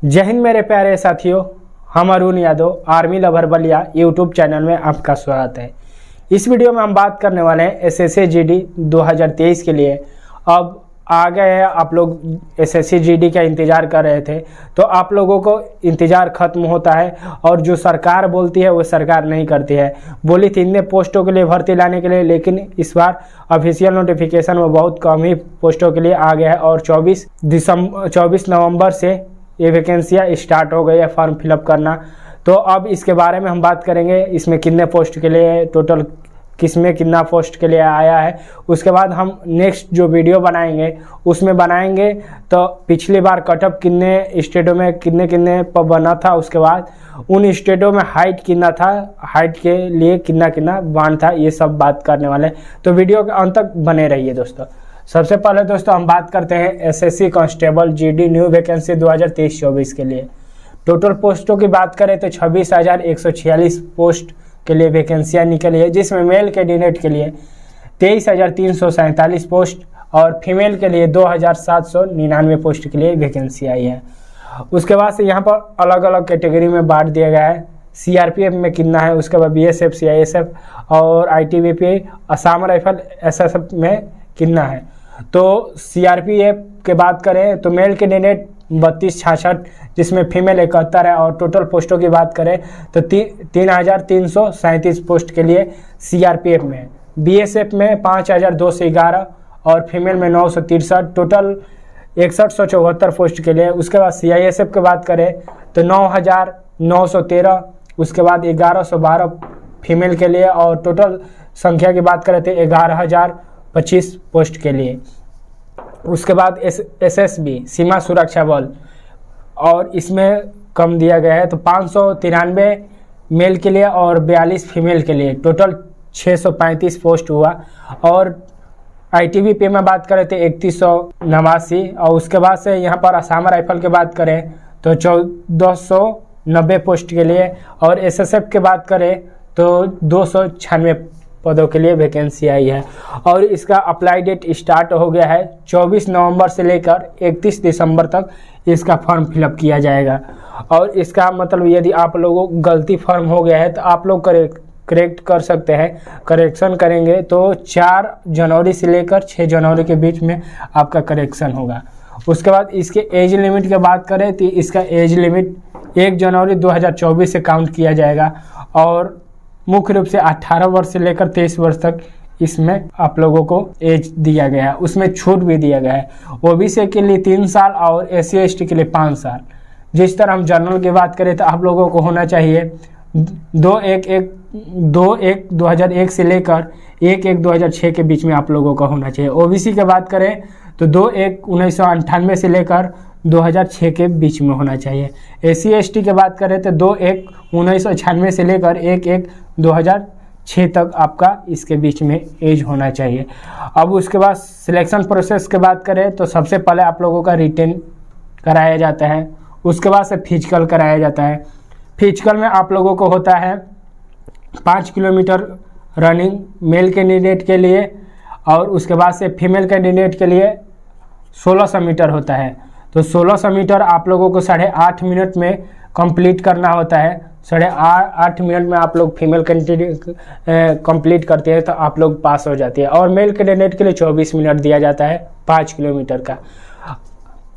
जय हिंद मेरे प्यारे साथियों, हम Arun Yadav army lover Ballia YouTube channel में आपका स्वागत है। इस वीडियो में हम बात करने वाले हैं एसएससी जीडी 2023 के लिए। अब आ गए हैं, आप लोग एसएससी जीडी का इंतज़ार कर रहे थे तो आप लोगों को इंतज़ार ख़त्म होता है और जो सरकार बोलती है वो सरकार नहीं करती है। बोली थी इतने पोस्टों के लिए भर्ती लाने के लिए, लेकिन इस बार ऑफिशियल नोटिफिकेशन में बहुत कम ही पोस्टों के लिए आ गया है और 24 नवंबर से ये वैकेंसियाँ स्टार्ट हो गई है फॉर्म फिलअप करना। तो अब इसके बारे में हम बात करेंगे, इसमें कितने पोस्ट के लिए टोटल किसमें कितना पोस्ट के लिए आया है। उसके बाद हम नेक्स्ट जो वीडियो बनाएंगे उसमें बनाएंगे तो पिछली बार कटअप कितने स्टेटों में कितने पर बना था, उसके बाद उन स्टेटों में हाइट कितना था, हाइट के लिए कितना बांध था, ये सब बात करने वाले। तो वीडियो के अंत तक बने रहिए दोस्तों। सबसे पहले दोस्तों हम बात करते हैं SSC constable GD new vacancy 2023-24 के लिए। टोटल पोस्टों की बात करें तो 26,146 पोस्ट के लिए वैकेंसियाँ निकली है, जिसमें मेल कैंडिडेट के लिए 23,347 पोस्ट और फीमेल के लिए 2,799 पोस्ट के लिए वैकेंसी आई है। उसके बाद से यहाँ पर अलग अलग कैटेगरी में बांट दिया गया है। सीआरपीएफ में कितना है, उसके बाद बीएसएफ, सीआईएसएफ और आईटीबीपी, असम राइफल, एसएसएफ में कितना है। तो सीआरपीएफ के बात करें तो मेल कैंडिडेट 3266, जिसमें फीमेल 71 है और टोटल पोस्टों की बात करें तो 3,337 पोस्ट के लिए सीआरपीएफ में। बीएसएफ में 5,211 और फीमेल में 963, टोटल 6174 पोस्ट के लिए। उसके बाद सीआईएसएफ की बात करें तो 9,913, उसके बाद 1,112 फीमेल के लिए और टोटल संख्या की बात करें तो 11,025 पोस्ट के लिए। उसके बाद एसएसबी सीमा सुरक्षा बल, और इसमें कम दिया गया है तो 593 मेल के लिए और 42 फीमेल के लिए, टोटल 635 पोस्ट हुआ। और आईटीबीपी में बात करें तो 3189 और उसके बाद से यहाँ पर असम राइफल की बात करें तो 1490 पोस्ट के लिए और एसएसएफ की बात करें तो 296 पदों के लिए वैकेंसी आई है। और इसका अप्लाई डेट स्टार्ट हो गया है 24 नवंबर से लेकर 31 दिसंबर तक इसका फॉर्म फिलअप किया जाएगा। और इसका मतलब यदि आप लोगों को गलती फॉर्म हो गया है तो आप लोग करेक्ट कर सकते हैं। करेक्शन करेंगे तो 4 जनवरी से लेकर 6 जनवरी के बीच में आपका करेक्शन होगा। उसके बाद इसके एज लिमिट की बात करें तो इसका एज लिमिट 1 जनवरी 2024 से काउंट किया जाएगा और मुख्य रूप से 18 वर्ष से लेकर 23 वर्ष तक इसमें आप लोगों को एज दिया गया है। उसमें छूट भी दिया गया है, ओबीसी के लिए 3 साल और एससी एसटी के लिए 5 साल। जिस तरह हम जनरल की बात करें तो आप लोगों को होना चाहिए 2/1/2001 से लेकर 1/1/2006 के बीच में आप लोगों का होना चाहिए। ओबीसी की बात करें तो 2/1/1998 से लेकर 2006 के बीच में होना चाहिए। एससी एसटी की बात करें तो 2/1/1996 से लेकर 1/1/2006 तक आपका इसके बीच में एज होना चाहिए। अब उसके बाद सिलेक्शन प्रोसेस की बात करें तो सबसे पहले आप लोगों का रिटन कराया जाता है, उसके बाद से फिजिकल कराया जाता है। फिजिकल में आप लोगों को होता है 5 किलोमीटर रनिंग मेल कैंडिडेट के लिए और उसके बाद से फीमेल कैंडिडेट के लिए 1600 मीटर होता है। तो 1600 मीटर आप लोगों को 8.5 मिनट में कंप्लीट करना होता है। 8.5 मिनट में आप लोग फीमेल कैंडिडेट कंप्लीट करते हैं तो आप लोग पास हो जाती है। और मेल कैंडिडेट के लिए 24 मिनट दिया जाता है 5 किलोमीटर का।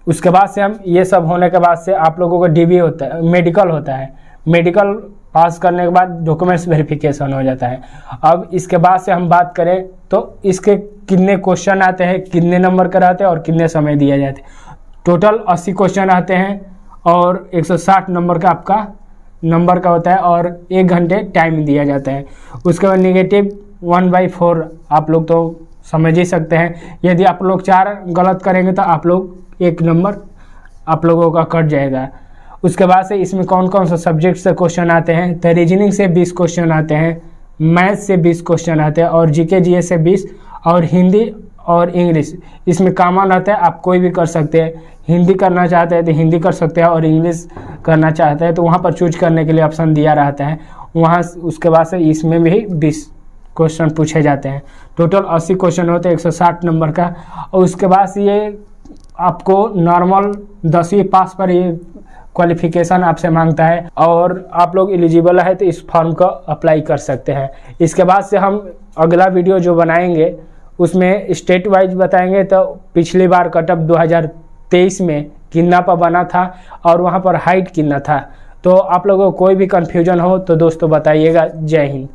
उसके बाद से हम ये सब होने के बाद से आप लोगों को डीबी होता है, मेडिकल होता है। मेडिकल पास करने के बाद डॉक्यूमेंट्स वेरिफिकेशन हो जाता है। अब इसके बाद से हम बात करें तो इसके कितने क्वेश्चन आते हैं, कितने नंबर का रहते हैं और कितने समय दिया जाते हैं। टोटल 80 क्वेश्चन आते हैं और 160 नंबर का आपका नंबर का होता है और 1 घंटे टाइम दिया जाता है। उसके बाद नेगेटिव 1/4 आप लोग तो समझ ही सकते हैं। यदि आप लोग 4 गलत करेंगे तो आप लोग 1 नंबर आप लोगों का कट जाएगा। उसके बाद से इसमें कौन कौन सा सब्जेक्ट से क्वेश्चन आते हैं तो रीजनिंग से 20 क्वेश्चन आते हैं, मैथ से 20 क्वेश्चन आते हैं और जीके जीएस से 20 और हिंदी और इंग्लिश इसमें कॉमन रहता है। आप कोई भी कर सकते हैं, हिंदी करना चाहते हैं तो हिंदी कर सकते हैं और इंग्लिश करना चाहते हैं तो वहाँ पर चूज करने के लिए ऑप्शन दिया रहता है वहाँ। उसके बाद से इसमें भी 20 क्वेश्चन पूछे जाते हैं। टोटल 80 क्वेश्चन होते हैं 160 नंबर का। और उसके बाद से ये आपको नॉर्मल 10वीं पास पर ये क्वालिफिकेशन आपसे मांगता है और आप लोग एलिजिबल है तो इस फॉर्म को अप्लाई कर सकते हैं। इसके बाद से हम अगला वीडियो जो बनाएंगे उसमें स्टेट वाइज बताएंगे, तो पिछली बार कटअप 2023 में कितना पर बना था और वहाँ पर हाइट कितना था। तो आप लोगों को कोई भी कन्फ्यूजन हो तो दोस्तों बताइएगा। जय हिंद।